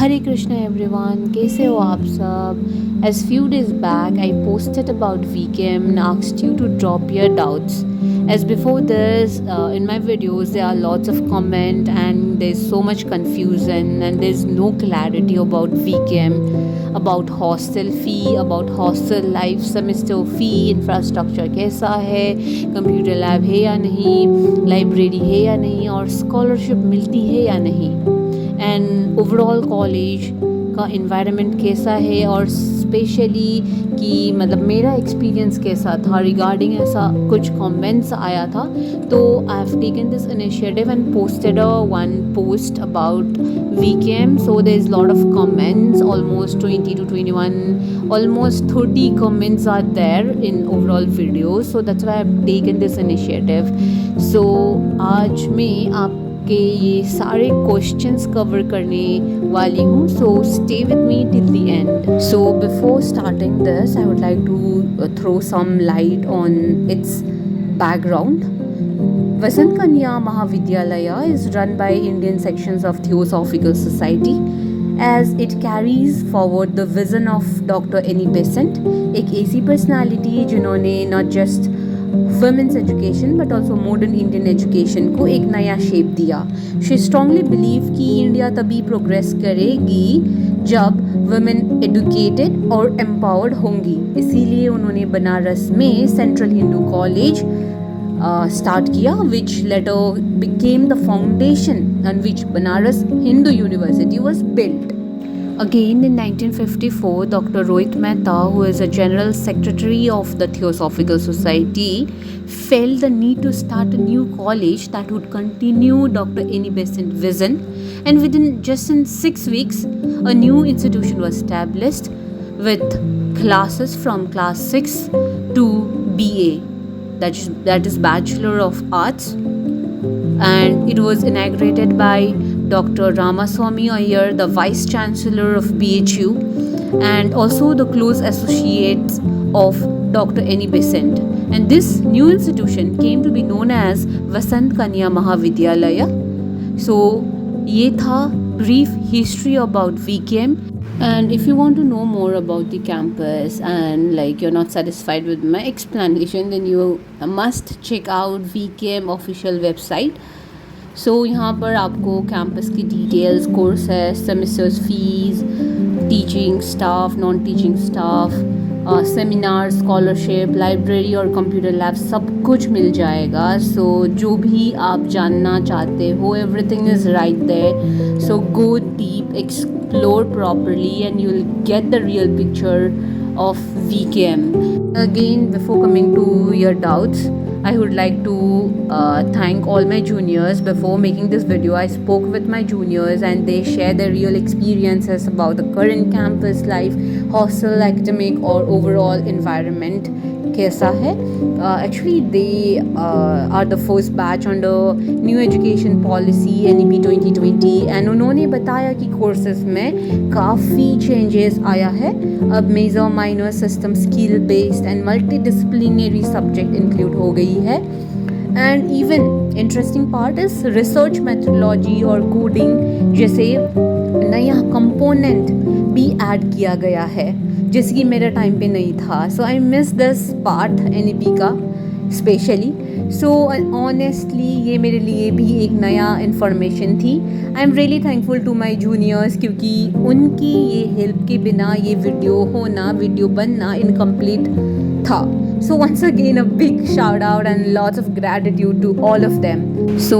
Hare Krishna everyone, कैसे हो आप सब? As few days back I posted about VCAM and asked you to drop your doubts. As before this, in my videos there are lots of comment and there's so much confusion and there's no clarity about VCAM, about hostel fee, about hostel life, semester fee, infrastructure कैसा है, computer lab है या नहीं, library है या नहीं और scholarship मिलती है या नहीं, एंड ओवरऑल कॉलेज का इन्वायरमेंट कैसा है और स्पेशली कि मतलब मेरा एक्सपीरियंस कैसा था रिगार्डिंग ऐसा कुछ कमेंट्स आया था. तो I have taken this initiative and posted a one post about VCAM. So there is lot of comments, almost 20 to 21, almost 30 comments are there in overall video. So that's why I have taken this initiative. So आज मैं आपके ये सारे questions cover करने वाली हूँ. So stay with me till the end. So before starting this I would like to throw some light on its background. Vasant Kanya Mahavidyalaya is run by Indian sections of Theosophical Society as it carries forward the vision of Dr. Annie Besant, एक ऐसी personality जिन्होंने not just women's education but also modern Indian education को एक नया shape दिया. She strongly believe कि India तभी progress करेगी जब women educated और empowered होंगी. इसीलिए उन्होंने बनारस में Central Hindu College start किया, which later became the foundation on which Banaras Hindu University was built. Again in 1954, Dr. Rohit Mehta, who is a General Secretary of the Theosophical Society, felt the need to start a new college that would continue Dr. Annie Besant's vision, and within just in 6 weeks, a new institution was established with classes from class 6 to BA. That is Bachelor of Arts, and it was inaugurated by Dr. Ramaswamy Iyer, the Vice Chancellor of BHU, and also the close associates of Dr. Annie Besant. And this new institution came to be known as Vasant Kanya Mahavidyalaya. So ये था brief history about VCAM. And if you want to know more about the campus and like you're not satisfied with my explanation, then you must check out VCAM official website. So यहाँ पर आपको campus की details, courses, semesters fees, teaching staff, non-teaching staff, seminar, scholarship, library और computer lab सब कुछ मिल जाएगा. सो जो भी आप जानना चाहते हो everything is right there. So go deep, explore properly and you will get the real picture of VCAM. Again, before coming to your doubts, I would like to thank all my juniors. Before making this video, I spoke with my juniors and they shared their real experiences about the current campus life, hostel, academic or overall environment कैसा है. Actually they are the first batch under new education policy NEP 2020 and उन्होंने बताया कि courses में काफ़ी changes आया है. अब major minor system skill based and multi disciplinary subject include हो गई है. And even interesting part is research methodology और कोडिंग जैसे नया कंपोनेंट भी ऐड किया गया है जैसे कि मेरे टाइम पे नहीं था. So I miss this part NEP का स्पेशली. सो ऑनेस्टली ये मेरे लिए भी एक नया इन्फॉर्मेशन थी. I am really thankful to my juniors क्योंकि उनकी ये हेल्प के बिना ये वीडियो बनना इनकम्प्लीट था. So once again a big shout out and lots of gratitude to all of them. So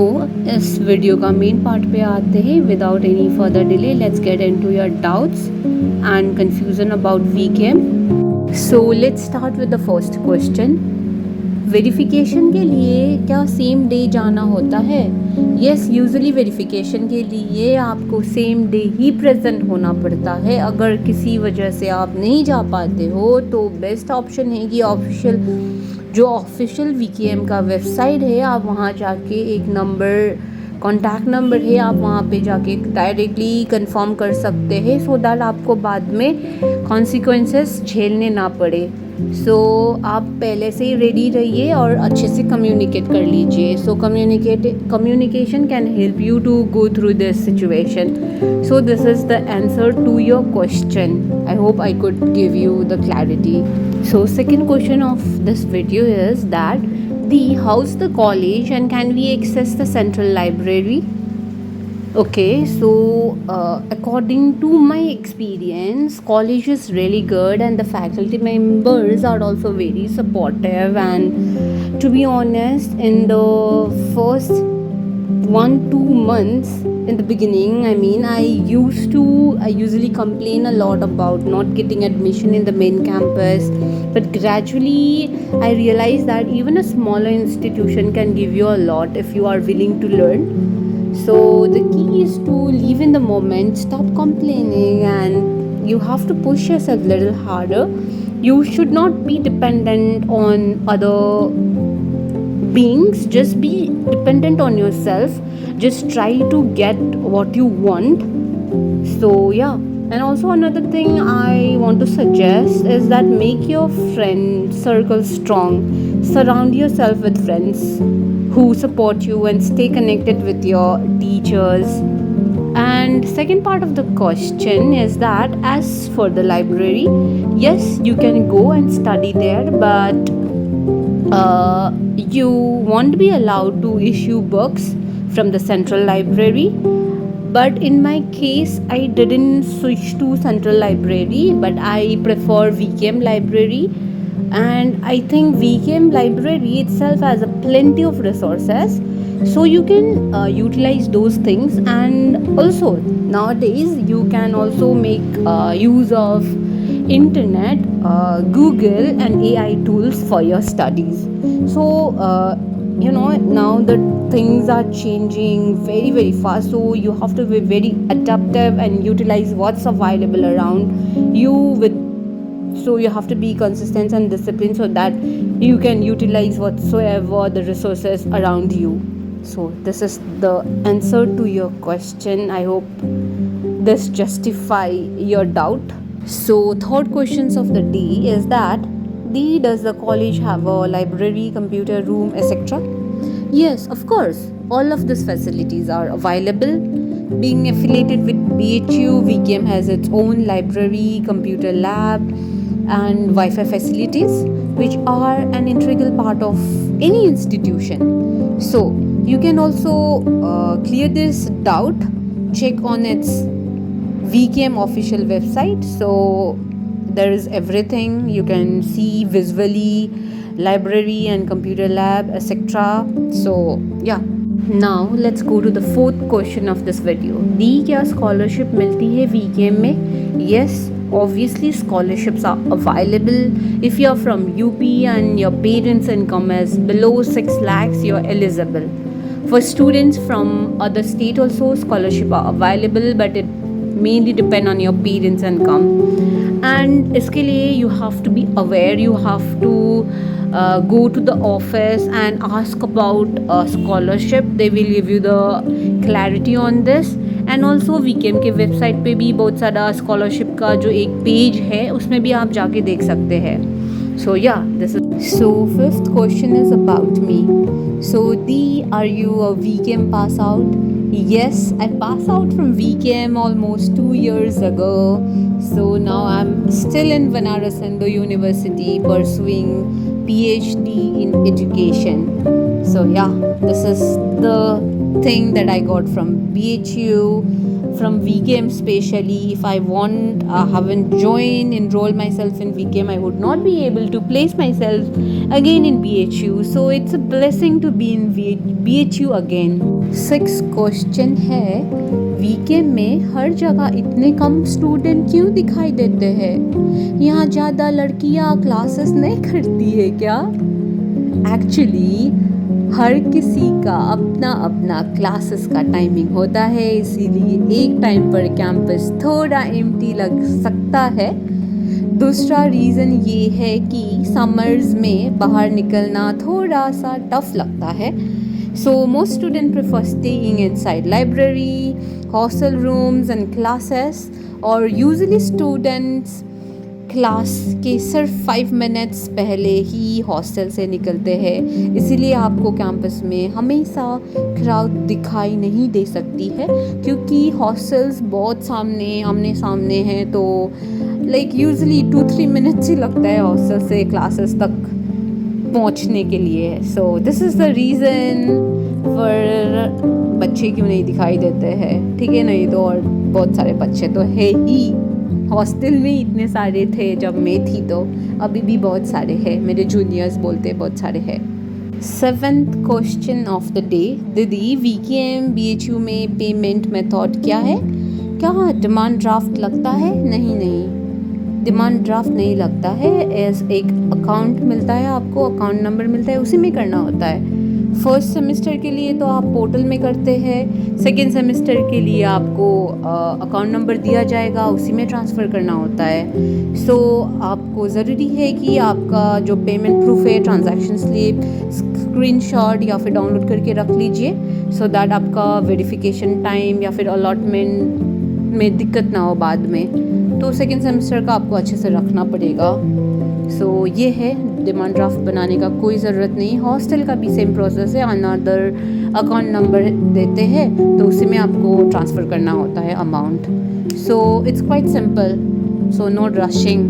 इस वीडियो का मेन पार्ट पे आते हैं. Without any further delay, let's get into your doubts and confusion about VCAM. So let's start with the first question. Verification के लिए क्या same day जाना होता है? यस, यूजुअली वेरिफिकेशन के लिए आपको सेम डे ही प्रेजेंट होना पड़ता है. अगर किसी वजह से आप नहीं जा पाते हो तो बेस्ट ऑप्शन है कि ऑफिशियल VCAM का वेबसाइट है आप वहाँ जाके एक कॉन्टैक्ट नंबर है आप वहाँ पे जाके डायरेक्टली कंफर्म कर सकते हैं सो दैट आपको बाद में कॉन्सिक्वेंसेस झेलने ना पड़े. सो आप पहले से ही रेडी रहिए और अच्छे से कम्युनिकेट कर लीजिए. So communication can help you to go through this situation. So this is the answer to your question. I hope I could give you the clarity. So second question of this video is that how's the college and can we access the central library? Okay, so according to my experience, college is really good and the faculty members are also very supportive. And to be honest, in the first 1-2 months in the beginning, I usually complain a lot about not getting admission in the main campus. But gradually, I realized that even a smaller institution can give you a lot if you are willing to learn. So the key is to live in the moment, stop complaining, and you have to push yourself a little harder. You should not be dependent on other beings, just be dependent on yourself. Just try to get what you want. So, yeah. And also, another thing I want to suggest is that make your friend circle strong. Surround yourself with friends who support you and stay connected with your teachers. And second part of the question is that as for the library, yes, you can go and study there, but you won't be allowed to issue books from the central library. But in my case, I didn't switch to central library, but I prefer VKM library. And I think VKM library itself has a plenty of resources, so you can utilize those things. And also nowadays you can also make use of internet, Google and AI tools for your studies. So now the things are changing very very fast, so you have to be very adaptive and utilize what's available around you with. So you have to be consistent and disciplined so that you can utilize whatsoever the resources around you. So this is the answer to your question. I hope this justify your doubt. So third questions of the day is that does the college have a library, computer room, etc.? Yes, of course. All of these facilities are available. Being affiliated with BHU, VKM has its own library, computer lab, and Wi-Fi facilities, which are an integral part of any institution. So you can also clear this doubt. Check on its VKM official website. So there is everything you can see visually, library and computer lab, etc. So yeah. Now let's go to the fourth question of this video. क्या scholarship मिलती है VKM में? Yes, obviously scholarships are available. If you're from UP and your parents' income is below 6 lakhs, you're eligible. For students from other state also, scholarship are available, but it mainly depend on your parents' income. And इसके लिए you have to be aware, you have to go to the office and ask about scholarship. They will give you the clarity on this. And also VKM के website पे भी बहुत सारा scholarship का जो एक पेज है उसमें भी आप जाके देख सकते हैं. So yeah, this is. So fifth question is about me. So are you a VKM pass out? Yes, I passed out from VKM almost 2 years ago. So now I'm still in Banaras Hindu University pursuing PhD in education. So yeah, this is the thing that I got from BHU, from VKM specially. If I haven't enroll myself in VKM, I would not be able to place myself again in BHU. So it's a blessing to be in BHU again. Sixth question है, VKM में हर जगह इतने कम student क्यों दिखाई देते हैं? यहाँ ज़्यादा लड़कियाँ क्लासेस नहीं करती है क्या? एक्चुअली हर किसी का अपना अपना क्लासेस का टाइमिंग होता है, इसीलिए एक टाइम पर कैंपस थोड़ा एम्प्टी लग सकता है. दूसरा रीज़न ये है कि समर्स में बाहर निकलना थोड़ा सा टफ लगता है. So most students prefer staying inside library, hostel rooms and classes, or usually students class के सिर्फ 5 मिनट्स पहले ही हॉस्टल से निकलते हैं, इसीलिए आपको कैंपस में हमेशा क्राउड दिखाई नहीं दे सकती है, क्योंकि हॉस्टल्स बहुत सामने आमने सामने हैं। तो लाइक यूजुअली 2-3 मिनट्स ही लगता है हॉस्टल से क्लासेस तक पहुंचने के लिए। सो this is the reason for बच्चे क्यों नहीं दिखाई देते हैं, ठीक है। नहीं तो और बहुत सारे बच्चे तो है ही, हॉस्टल में इतने सारे थे जब मैं थी, तो अभी भी बहुत सारे हैं, मेरे जूनियर्स बोलते बहुत सारे हैं। 7th question of the day, दीदी वीकेएम बीएचयू में पेमेंट मेथड क्या है? क्या डिमांड ड्राफ्ट लगता है? नहीं, डिमांड ड्राफ्ट नहीं लगता है। एज एक अकाउंट मिलता है आपको, अकाउंट नंबर मिलता है, उसी में करना होता है। फर्स्ट सेमेस्टर के लिए तो आप पोर्टल में करते हैं, सेकेंड सेमेस्टर के लिए आपको अकाउंट नंबर दिया जाएगा, उसी में ट्रांसफ़र करना होता है। सो आपको ज़रूरी है कि आपका जो पेमेंट प्रूफ है, ट्रांजैक्शन स्लिप, स्क्रीनशॉट या फिर डाउनलोड करके रख लीजिए, सो दैट आपका वेरिफिकेशन टाइम या फिर अलॉटमेंट में दिक्कत ना हो बाद में। तो सेकेंड सेमेस्टर का आपको अच्छे से रखना पड़ेगा। सो ये है, डिमांड ड्राफ्ट बनाने का कोई ज़रूरत नहीं। हॉस्टल का भी सेम प्रोसेस है, अनदर अकाउंट नंबर देते हैं तो उसी में आपको ट्रांसफ़र करना होता है amount. So it's quite simple, so no rushing,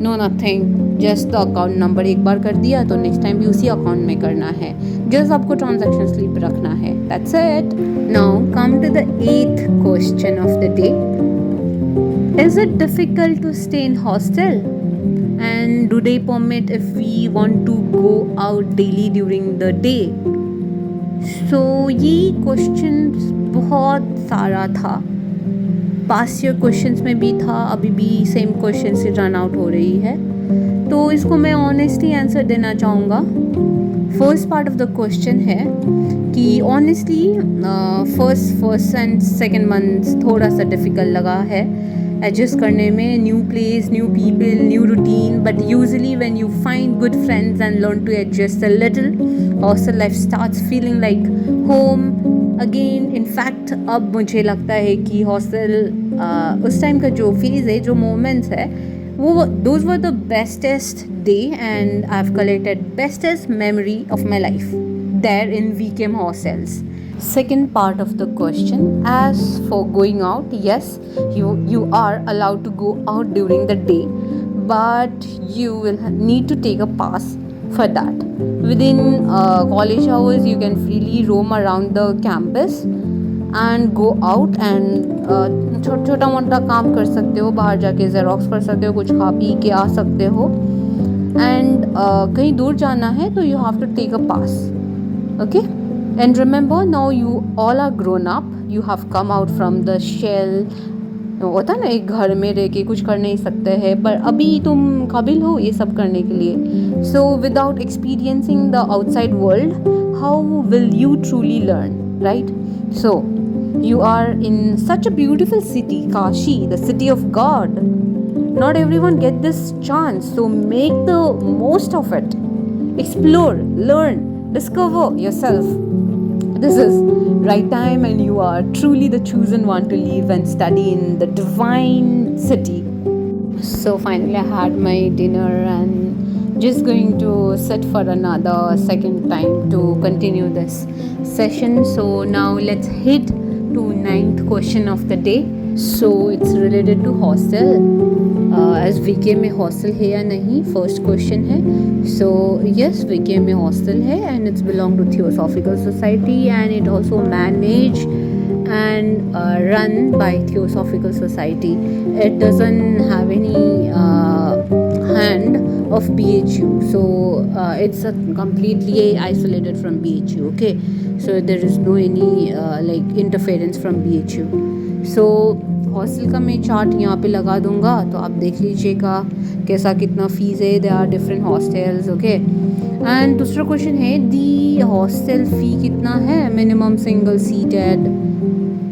no nothing, just the account number एक बार कर दिया तो नेक्स्ट टाइम भी उसी अकाउंट में करना है, जस्ट आपको ट्रांजैक्शन स्लिप रखना है, that's it. Now come to the 8th question of the day, is it difficult to stay in hostel? And do they permit if we want to go out daily during the day? So ये question बहुत सारा था, past year questions में भी था, अभी भी same question से रन आउट हो रही है, तो इसको मैं ऑनेस्टली आंसर देना चाहूँगा। First part of the question है कि honestly first and second month थोड़ा सा डिफ़िकल्ट लगा है एडजस्ट करने में, new place, new people, new routine, but usually when you find good friends and learn to adjust a little, hostel life starts feeling like home again. In fact अब मुझे लगता है कि हॉस्टल उस टाइम का जो फेज़ है, जो मोमेंट्स है, वो those were the bestest day and I have collected bestest memory of my life there in VKM hostels. Second part of the question, as for going out, yes, you are allowed to go out during the day, but you will need to take a pass for that. Within college hours you can freely roam around the campus and go out and छोटा मोटा काम कर सकते हो, बाहर जाके xerox कर सकते हो, कुछ खा पी के आ सकते हो, एंड कहीं दूर जाना है तो you have to take a pass, okay? And remember, now you all are grown up, you have come out from the shell. होता है ना, एक घर में रह के कुछ कर नहीं सकते हैं, पर अभी तुम काबिल हो ये सब करने के लिए। So without experiencing the outside world, how will you truly learn, right? So you are in such a beautiful city, Kashi, the city of God. Not everyone get this chance, so make the most of it. Explore, learn, discover yourself. This is right time and you are truly the chosen one to live and study in the divine city. So finally I had my dinner and just going to sit for another second time to continue this session. So now let's head to 9th question of the day. So it's related to hostel. As VKM में hostel है या नहीं, first question है। So yes, वीकेएम में hostel है and it's belong to Theosophical Society and it also manage and run by Theosophical Society. It doesn't have any hand of BHU, so it's a completely isolated from BHU, okay? So there is no any like interference from BHU. So hostel का मैं chart यहाँ पे लगा दूँगा, तो आप देख लीजिएगा कैसा कितना फ़ीस है। They are different hostels, okay. And दूसरा क्वेश्चन है, दी हॉस्टल फ़ी कितना है minimum single seated,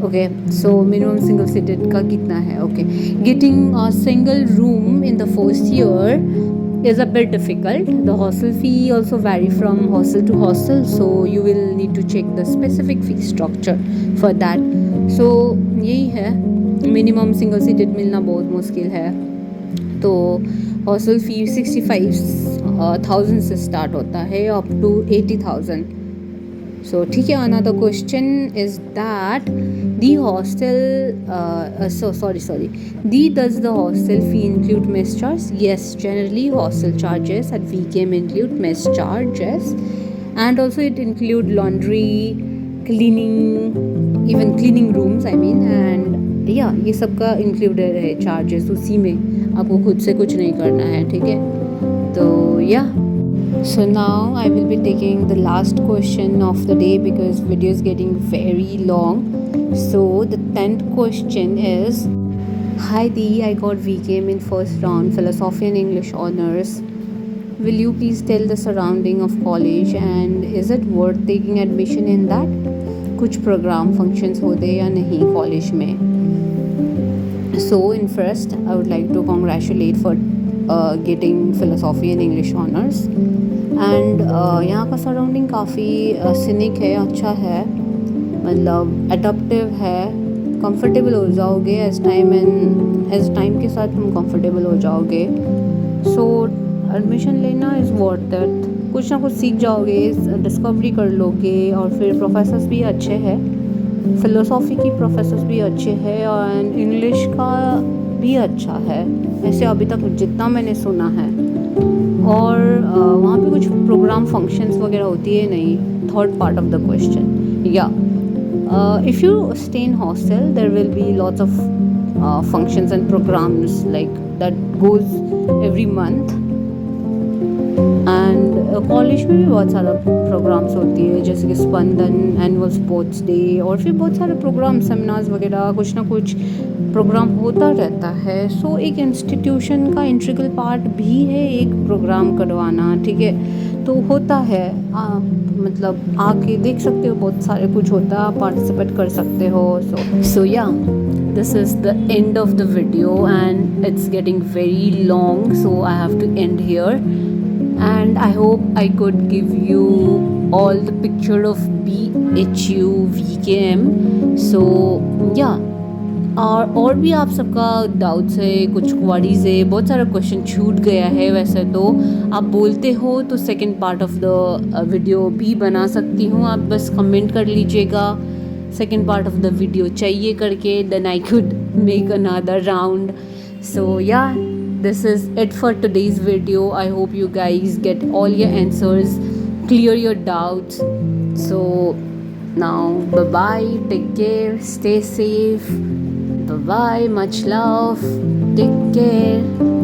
okay? So minimum single seated का कितना है, okay? Getting a single room in the first year is a bit difficult. The hostel fee also vary from hostel to hostel, so you will need to check the specific fee structure for that. So यही है, minimum single seated मिलना बहुत मुश्किल है। तो hostel fee 65,000 से start होता है अप टू 80,000. So ठीक है, another question is that the hostel does the hostel fee include mess charge? Yes, generally hostel charges at VKM include mess charges, and also it include laundry, cleaning, even cleaning rooms I mean, and yeah, ये सब का included है charges. उसी में आपको खुद से कुछ नहीं करना है, ठीक है. तो yeah. So now I will be taking the last question of the day because video is getting very long. So the 10th question is, hi Dee, I got VKM in first round, philosophy and English honors. Will you please tell the surrounding of college and is it worth taking admission in that? कुछ program functions होते या नहीं college में? So in first I would like to congratulate for getting philosophy and English honors. And यहाँ का surrounding काफ़ी scenic है, अच्छा है, मतलब अडप्टिव है, कंफर्टेबल हो जाओगे एज टाइम के साथ तुम कंफर्टेबल हो जाओगे. सो एडमिशन लेना इज़ वर्थ इट. कुछ ना कुछ सीख जाओगे, डिस्कवरी कर लोगे, और फिर प्रोफेसर्स भी अच्छे हैं, फ़िलोसॉफ़ी की प्रोफेसर्स भी अच्छे हैं और इंग्लिश का भी अच्छा है ऐसे अभी तक जितना मैंने सुना है. और वहाँ पे कुछ प्रोग्राम फंक्शंस वगैरह होती है नहीं. Third part of the question, या if you stay in hostel there will be lots of functions and programs like that goes every month. And college में भी बहुत सारा प्रोग्राम्स होती है जैसे कि स्पंदन, एनुअल स्पोर्ट्स डे, और फिर बहुत सारे प्रोग्राम, सेमिनार्स वगैरह, कुछ ना कुछ प्रोग्राम होता रहता है. सो एक इंस्टीट्यूशन का इंट्रीगल पार्ट भी है एक प्रोग्राम करवाना, ठीक है. तो होता है, मतलब आके देख सकते हो, बहुत सारे कुछ होता है, पार्टिसिपेट कर सकते हो. सो yeah, this is the end of the video and it's getting very long, so I have to end here. And I hope I could give you all the picture of BHU VKM. So yeah, और भी आप सबका doubts है, कुछ queries है, बहुत सारा question छूट गया है. वैसे तो आप बोलते हो तो second part of the video भी बना सकती हूँ. आप बस कमेंट कर लीजिएगा second part of the video चाहिए करके, then I could make another round. So yeah, this is it for today's video. I hope you guys get all your answers, clear your doubts. So now bye bye, take care, stay safe, bye bye, much love, take care.